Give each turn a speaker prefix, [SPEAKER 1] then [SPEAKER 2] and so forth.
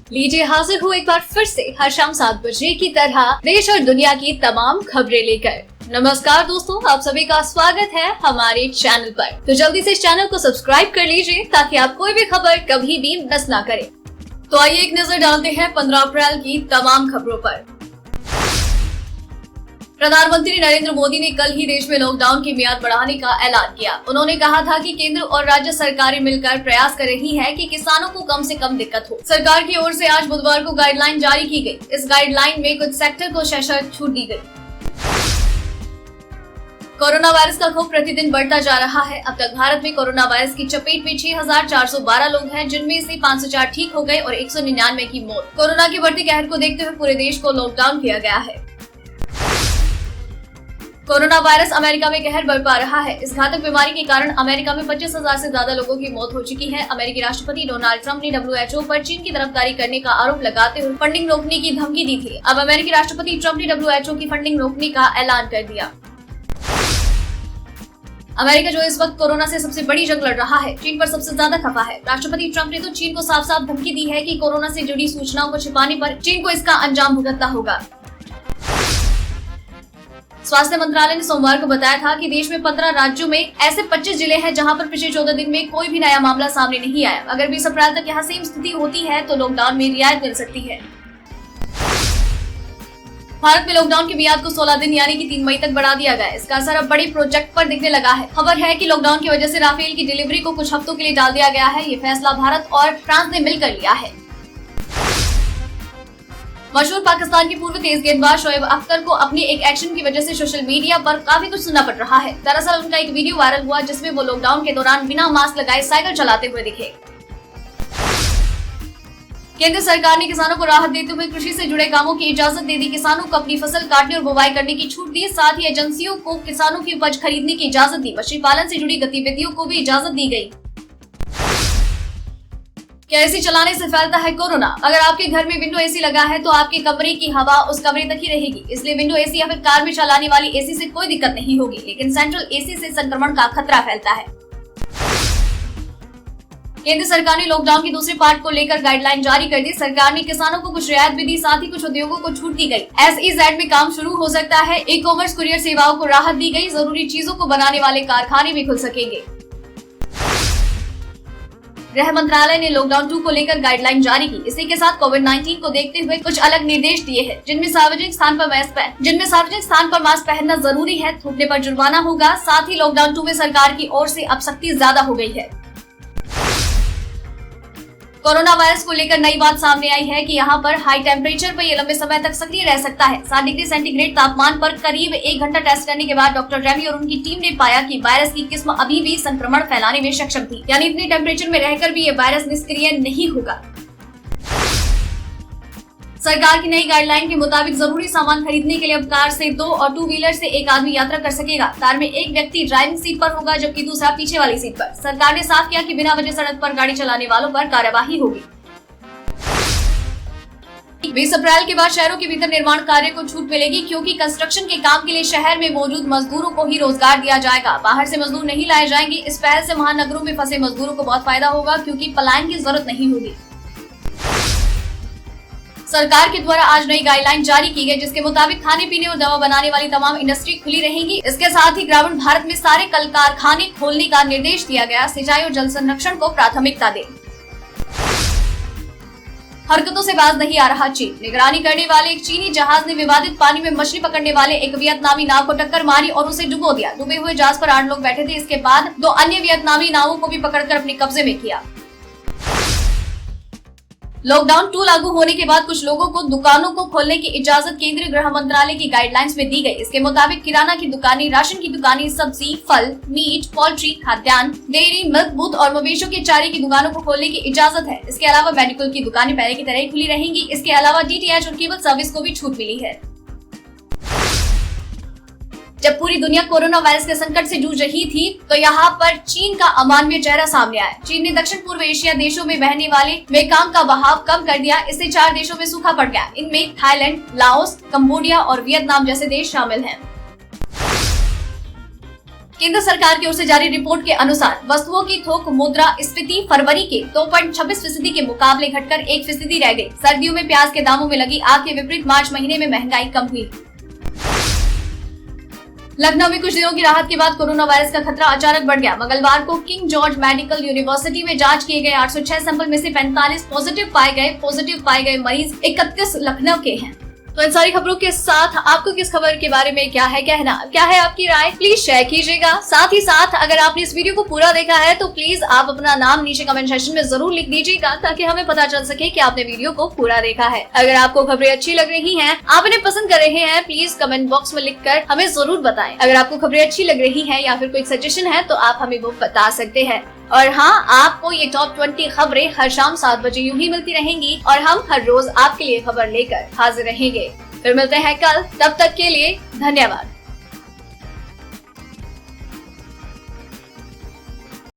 [SPEAKER 1] लीजिए हाजिर हूँ एक बार फिर से हर शाम 7 बजे की तरह देश और दुनिया की तमाम खबरें लेकर। नमस्कार दोस्तों, आप सभी का स्वागत है हमारे चैनल पर। तो जल्दी से इस चैनल को सब्सक्राइब कर लीजिए ताकि आप कोई भी खबर कभी भी मिस ना करें। तो आइए एक नजर डालते हैं 15 अप्रैल की तमाम खबरों पर। प्रधानमंत्री नरेंद्र मोदी ने कल ही देश में लॉकडाउन की मियाद बढ़ाने का ऐलान किया। उन्होंने कहा था कि केंद्र और राज्य सरकारें मिलकर प्रयास कर रही हैं कि किसानों को कम से कम दिक्कत हो। सरकार की ओर से आज बुधवार को गाइडलाइन जारी की गई। इस गाइडलाइन में कुछ सेक्टर को सशर्त छूट दी गई। कोरोना वायरस का खौफ प्रतिदिन बढ़ता जा रहा है। अब तक भारत में कोरोना वायरस की चपेट में 6,412 लोग हैं, जिनमें से 504 ठीक हो गए और 199 की मौत। कोरोना की बढ़ती कहर को देखते हुए पूरे देश को लॉकडाउन किया गया है। कोरोना वायरस अमेरिका में कहर बरपा रहा है। इस घातक बीमारी के कारण अमेरिका में 25,000 से ज्यादा लोगों की मौत हो चुकी है। अमेरिकी राष्ट्रपति डोनाल्ड ट्रंप ने WHO पर चीन की तरफदारी करने का आरोप लगाते हुए फंडिंग रोकने की धमकी दी थी। अब अमेरिकी राष्ट्रपति ट्रंप ने WHO की फंडिंग रोकने का ऐलान कर दिया। अमेरिका जो इस वक्त कोरोना से सबसे बड़ी जंग लड़ रहा है, चीन पर सबसे ज्यादा खफा है। राष्ट्रपति ट्रंप ने तो चीन को साफ साफ धमकी दी है कि कोरोना से जुड़ी सूचनाओं को छिपाने पर चीन को इसका अंजाम भुगतना होगा। स्वास्थ्य मंत्रालय ने सोमवार को बताया था कि देश में 15 राज्यों में ऐसे 25 जिले हैं जहां पर पिछले 14 दिन में कोई भी नया मामला सामने नहीं आया। अगर 20 अप्रैल तक यहाँ सेम स्थिति होती है तो लॉकडाउन में रियायत मिल सकती है। भारत में लॉकडाउन की मियाद को 16 दिन यानी कि 3 मई तक बढ़ा दिया गया। इसका असर अब बड़े प्रोजेक्ट पर दिखने लगा है। खबर है कि लॉकडाउन की वजह से राफेल की डिलीवरी को कुछ हफ्तों के लिए डाल दिया गया है। ये फैसला भारत और फ्रांस ने मिलकर लिया है। मशहूर पाकिस्तान के पूर्व तेज गेंदबाज शोएब अख्तर को अपने एक एक्शन की वजह से सोशल मीडिया पर काफी कुछ सुनना पड़ रहा है। दरअसल उनका एक वीडियो वायरल हुआ जिसमें वो लॉकडाउन के दौरान बिना मास्क लगाए साइकिल चलाते हुए दिखे। केंद्र सरकार ने किसानों को राहत देते हुए कृषि से जुड़े कामों की इजाजत दे दी। किसानों को अपनी फसल काटने और बुवाई करने की छूट दी। साथ ही एजेंसियों को किसानों की उपज खरीदने की इजाजत दी। मछली पालन से जुड़ी गतिविधियों को भी इजाजत दी गई। क्या एसी चलाने से फैलता है कोरोना? अगर आपके घर में विंडो एसी लगा है तो आपके कमरे की हवा उस कमरे तक ही रहेगी। इसलिए विंडो एसी या फिर कार में चलाने वाली एसी से कोई दिक्कत नहीं होगी, लेकिन सेंट्रल एसी से संक्रमण का खतरा फैलता है। केंद्र सरकार ने लॉकडाउन के दूसरे पार्ट को लेकर गाइडलाइन जारी कर दी। सरकार ने किसानों को कुछ रियायत भी दी, साथ ही कुछ उद्योगों को छूट दी गई। SEZ में काम शुरू हो सकता है। ई-कॉमर्स कुरियर सेवाओं को राहत दी गई। जरूरी चीजों को बनाने वाले कारखाने भी खुल सकेंगे। गृह मंत्रालय ने लॉकडाउन 2 को लेकर गाइडलाइन जारी की। इसी के साथ कोविड-19 को देखते हुए कुछ अलग निर्देश दिए हैं, जिनमें सार्वजनिक स्थान पर मास्क पहनना जरूरी है। थूकने पर जुर्माना होगा। साथ ही लॉकडाउन 2 में सरकार की ओर से अब सख्ती ज्यादा हो गई है। कोरोना वायरस को लेकर नई बात सामने आई है कि यहाँ पर हाई टेम्परेचर पर ये लंबे समय तक सक्रिय रह सकता है। 7 डिग्री सेंटीग्रेड तापमान पर करीब 1 घंटा टेस्ट करने के बाद डॉक्टर रेमी और उनकी टीम ने पाया कि वायरस की किस्म अभी भी संक्रमण फैलाने में सक्षम थी। यानी इतने टेम्परेचर में रहकर भी ये वायरस निष्क्रिय नहीं होगा। सरकार की नई गाइडलाइन के मुताबिक जरूरी सामान खरीदने के लिए अब कार से 2 और 2 व्हीलर से एक आदमी यात्रा कर सकेगा। कार में एक व्यक्ति ड्राइविंग सीट पर होगा जबकि दूसरा पीछे वाली सीट पर। सरकार ने साफ किया कि बिना वजह सड़क पर गाड़ी चलाने वालों पर कार्यवाही होगी। 20 अप्रैल के बाद शहरों के भीतर निर्माण कार्य को छूट मिलेगी, क्योंकि कंस्ट्रक्शन के काम के लिए शहर में मौजूद मजदूरों को ही रोजगार दिया जाएगा। बाहर से मजदूर नहीं लाए जाएंगे। इस पहल से महानगरों में फंसे मजदूरों को बहुत फायदा होगा, क्योंकि पलायन की जरूरत नहीं होगी। सरकार के द्वारा आज नई गाइडलाइन जारी की गई, जिसके मुताबिक खाने पीने और दवा बनाने वाली तमाम इंडस्ट्री खुली रहेंगी। इसके साथ ही ग्रामीण भारत में सारे कल कारखाने खोलने का निर्देश दिया गया। सिंचाई और जल संरक्षण को प्राथमिकता दें। हरकतों से बाज नहीं आ रहा चीन। निगरानी करने वाले एक चीनी जहाज ने विवादित पानी में मछली पकड़ने वाले एक वियतनामी नाव को टक्कर मारी और उसे डुबो दिया। डूबे हुए जहाज पर 8 लोग बैठे थे। इसके बाद 2 अन्य वियतनामी नावों को भी पकड़कर अपने कब्जे में किया। लॉकडाउन 2 लागू होने के बाद कुछ लोगों को दुकानों को खोलने की इजाजत केंद्रीय गृह मंत्रालय की गाइडलाइंस में दी गई। इसके मुताबिक किराना की दुकानें, राशन की दुकानें, सब्जी, फल, मीट, पोल्ट्री, खाद्यान्न, डेयरी, मिल्क बूथ और मवेशियों के चारे की दुकानों को खोलने की इजाजत है। इसके अलावा मेडिकल की दुकानें पहले की तरह ही खुली रहेंगी। इसके अलावा DTH और केबल सर्विस को भी छूट मिली है। जब पूरी दुनिया कोरोना वायरस के संकट से जूझ रही थी तो यहाँ पर चीन का अमानवीय चेहरा सामने आया। चीन ने दक्षिण पूर्व एशिया देशों में बहने वाले मेकांग का बहाव कम कर दिया। इससे 4 देशों में सूखा पड़ गया। इनमें थाईलैंड, लाओस, कंबोडिया और वियतनाम जैसे देश शामिल हैं। केंद्र सरकार की ओर से जारी रिपोर्ट के अनुसार वस्तुओं की थोक मुद्रास्फीति फरवरी के 2.26% के मुकाबले घटकर 1% रह गई। सर्दियों में प्याज के दामों में लगी आग के विपरीत मार्च महीने में महंगाई कम हुई। लखनऊ में कुछ दिनों की राहत के बाद कोरोना वायरस का खतरा अचानक बढ़ गया। मंगलवार को किंग जॉर्ज मेडिकल यूनिवर्सिटी में जांच किए गए 806 सैंपल में से 45 पॉजिटिव पाए गए मरीज 31 लखनऊ के हैं। तो इन सारी खबरों के साथ आपको किस खबर के बारे में क्या है कहना, क्या है आपकी राय, प्लीज शेयर कीजिएगा। साथ ही साथ अगर आपने इस वीडियो को पूरा देखा है तो प्लीज आप अपना नाम नीचे कमेंट सेक्शन में जरूर लिख दीजिएगा, ताकि हमें पता चल सके कि आपने वीडियो को पूरा देखा है। अगर आपको खबरें अच्छी लग रही हैं, आप इन्हें पसंद कर रहे हैं, प्लीज कमेंट बॉक्स में लिखकर हमें जरूर बताएं। अगर आपको खबरें अच्छी लग रही है या फिर कोई सजेशन है तो आप हमें वो बता सकते हैं। और हाँ, आपको ये टॉप 20 खबरें हर शाम 7 बजे यूं ही मिलती रहेंगी और हम हर रोज आपके लिए खबर लेकर हाजिर रहेंगे। फिर मिलते हैं कल, तब तक के लिए धन्यवाद।